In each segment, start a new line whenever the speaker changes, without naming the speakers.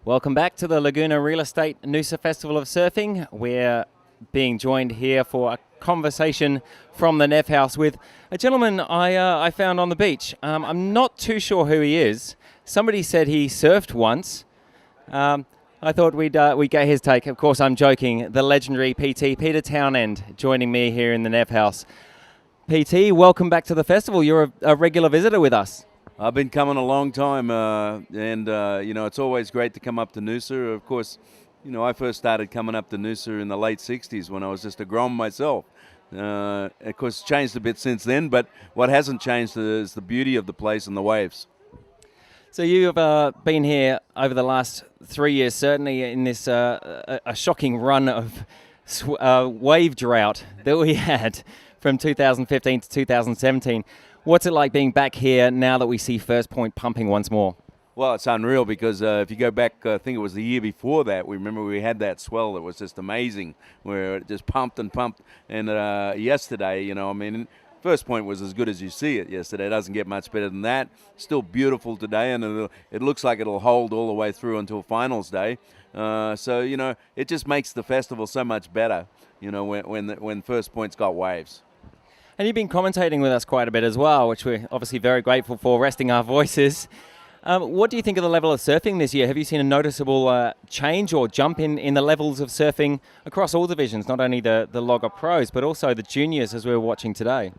Welcome back to the Laguna Real Estate Noosa Festival of Surfing. We're being joined here for a conversation from the NevHouse with a gentleman I found on the beach. I'm not too sure who he is. Somebody said he surfed once. I thought we'd get his take. Of course, I'm joking. The legendary PT, Peter Townend, joining me here in the NevHouse. PT, welcome back to the festival. You're a regular visitor with us.
I've been coming a long time, and it's always great to come up to Noosa. Of course, I first started coming up to Noosa in the late 60s when I was just a grom myself. Of course, it's changed a bit since then, but what hasn't changed is the beauty of the place and the waves.
So you've been here over the last 3 years, certainly in this a shocking run of wave drought that we had from 2015 to 2017. What's it like being back here now that we see First Point pumping once more?
Well, it's unreal because if you go back, I think it was the year before that, we had that swell that was just amazing, where it just pumped and pumped. And yesterday, First Point was as good as you see it yesterday. It doesn't get much better than that. Still beautiful today, and it looks like it'll hold all the way through until finals day. So it just makes the festival so much better, when First Point's got waves.
And you've been commentating with us quite a bit as well, which we're obviously very grateful for, resting our voices. What do you think of the level of surfing this year? Have you seen a noticeable change or jump in the levels of surfing across all divisions, not only the logger pros, but also the juniors as we were watching today?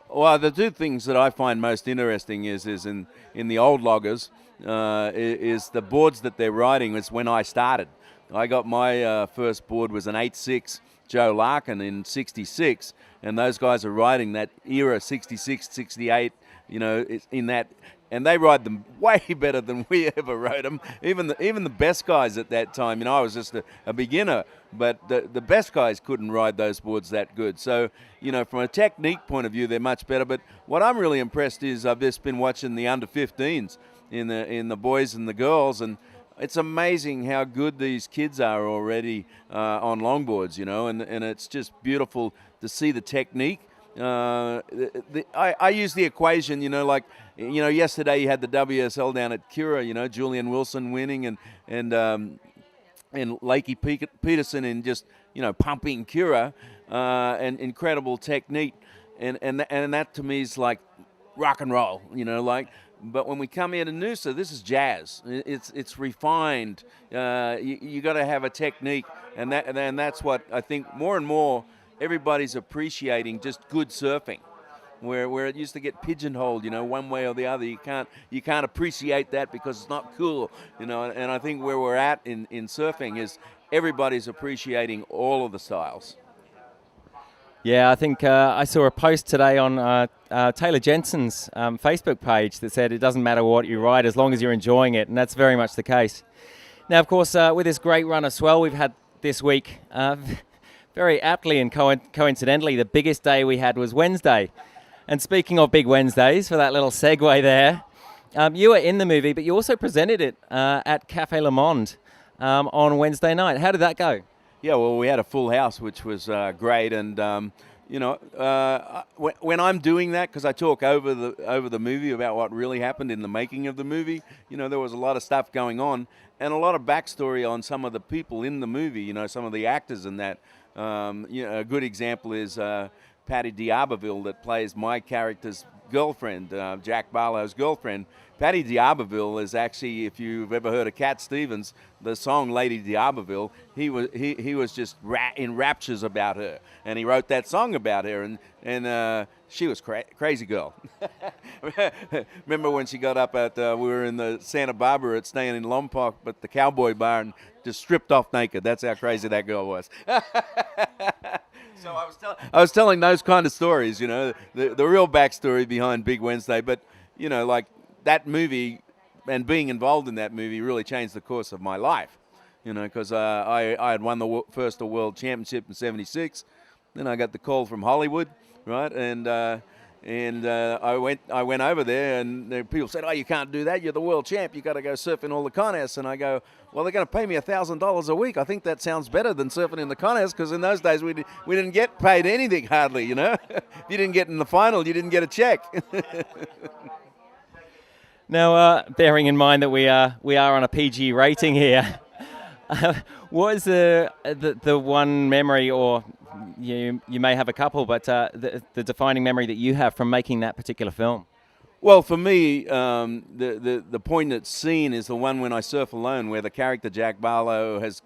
Well, the two things that I find most interesting is in the old loggers, is the boards that they're riding. Is when I started. I got my first board was an 8.6 Joe Larkin in 66, and those guys are riding that era, 66, 68, in that, and they ride them way better than we ever rode them. Even the best guys at that time, I was just a beginner, but the best guys couldn't ride those boards that good. So, from a technique point of view, they're much better. But what I'm really impressed is I've just been watching the under 15s in the boys and the girls, and it's amazing how good these kids are already on longboards, and it's just beautiful to see the technique. I use the equation, yesterday you had the WSL down at Kira, Julian Wilson winning and Lakey Peterson in just, pumping Kira, and incredible technique. And that to me is like rock and roll, But when we come here to Noosa, this is jazz. It's refined. You got to have a technique, and that's what I think more and more everybody's appreciating. Just good surfing, where it used to get pigeonholed, one way or the other. You can't appreciate that because it's not cool, And I think where we're at in surfing is everybody's appreciating all of the styles.
Yeah, I think I saw a post today on Taylor Jensen's Facebook page that said it doesn't matter what you ride as long as you're enjoying it, and that's very much the case. Now, of course, with this great run of swell we've had this week, very aptly and coincidentally, the biggest day we had was Wednesday. And speaking of big Wednesdays, for that little segue there, you were in the movie, but you also presented it at Cafe Le Monde on Wednesday night. How did that go?
Yeah, well, we had a full house, which was great, and when I'm doing that, because I talk over the movie about what really happened in the making of the movie, there was a lot of stuff going on, and a lot of backstory on some of the people in the movie, some of the actors in that. A good example is Patty D'Arberville that plays my character's girlfriend, Jack Barlow's girlfriend. Patty D'Arberville is actually, if you've ever heard of Cat Stevens, the song Lady D'Arberville, he was just in raptures about her, and he wrote that song about her, and she was crazy girl. Remember when she got up at, we were in the Santa Barbara staying in Lompoc, but the Cowboy Bar, and just stripped off naked. That's how crazy that girl was. So I was telling those kind of stories, the real backstory behind Big Wednesday, but like that movie and being involved in that movie really changed the course of my life, because I had won the first world championship in '76. Then I got the call from Hollywood, right, and I went over there, and people said, "Oh, you can't do that. You're the world champ. You got to go surfing all the contests." And I go, "Well, they're going to pay me $1,000 a week. I think that sounds better than surfing in the contests, because in those days we didn't get paid anything hardly. If you didn't get in the final, you didn't get a check."
Now, bearing in mind that we are on a PG rating here, what is the one memory, or you may have a couple, but the defining memory that you have from making that particular film?
Well, for me, the poignant scene is the one when I surf alone, where the character Jack Barlow has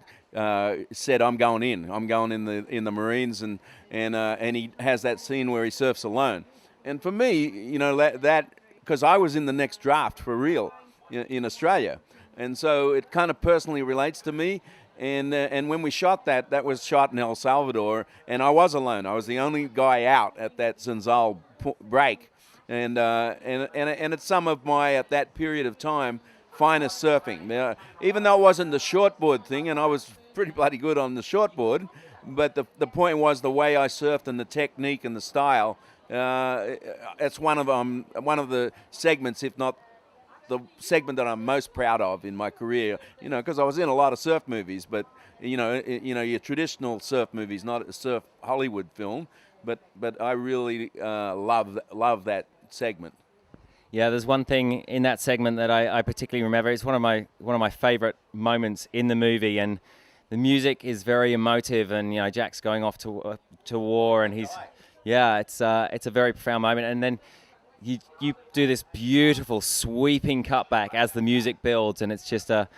said, "I'm going in. I'm going in the Marines," and he has that scene where he surfs alone. And for me, you know, that because I was in the next draft for real in Australia, and so it kind of personally relates to me. And when we shot that was shot in El Salvador, and I was alone. I was the only guy out at that Zinzal break. And it's some of my, at that period of time, finest surfing. Even though it wasn't the shortboard thing, and I was pretty bloody good on the shortboard, but the point was the way I surfed and the technique and the style. It's one of the segments, if not the segment that I'm most proud of in my career. You know, because I was in a lot of surf movies, but you know your traditional surf movies, not a surf Hollywood film. But I really love that segment.
Yeah, there's one thing in that segment that I particularly remember. It's one of my favorite moments in the movie, and the music is very emotive. And you know, Jack's going off to war, and it's a very profound moment. And then you do this beautiful sweeping cutback as the music builds, and it's just a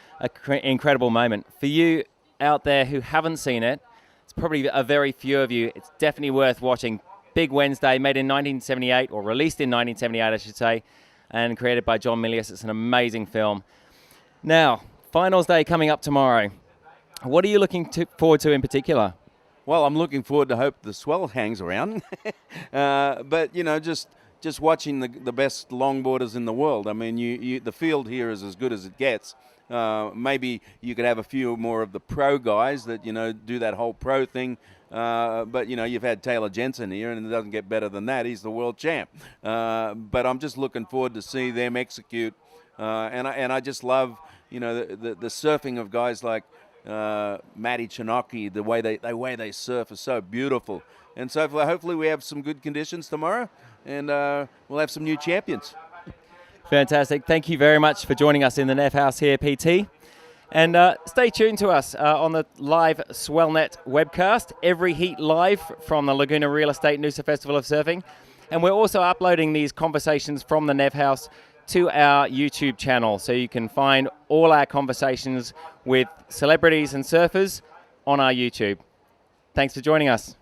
incredible moment. For you out there who haven't seen it, it's probably a very few of you. It's definitely worth watching. Big Wednesday, made in 1978, or released in 1978, I should say, and created by John Milius. It's an amazing film. Now, finals day coming up tomorrow. What are you looking forward to in particular?
Well, I'm looking forward to hope the swell hangs around. But, you know, just watching the best longboarders in the world. I mean, the field here is as good as it gets. Maybe you could have a few more of the pro guys that, you know, do that whole pro thing. But, you know, you've had Taylor Jensen here, and it doesn't get better than that. He's the world champ. But I'm just looking forward to see them execute. And I just love, you know, the surfing of guys like Matty Chinoki. The way they surf is so beautiful. And so hopefully we have some good conditions tomorrow, and we'll have some new champions.
Fantastic. Thank you very much for joining us in the NevHouse here, PT. And stay tuned to us on the live SwellNet webcast, every heat live from the Laguna Real Estate Noosa Festival of Surfing. And we're also uploading these conversations from the NevHouse to our YouTube channel, so you can find all our conversations with celebrities and surfers on our YouTube. Thanks for joining us.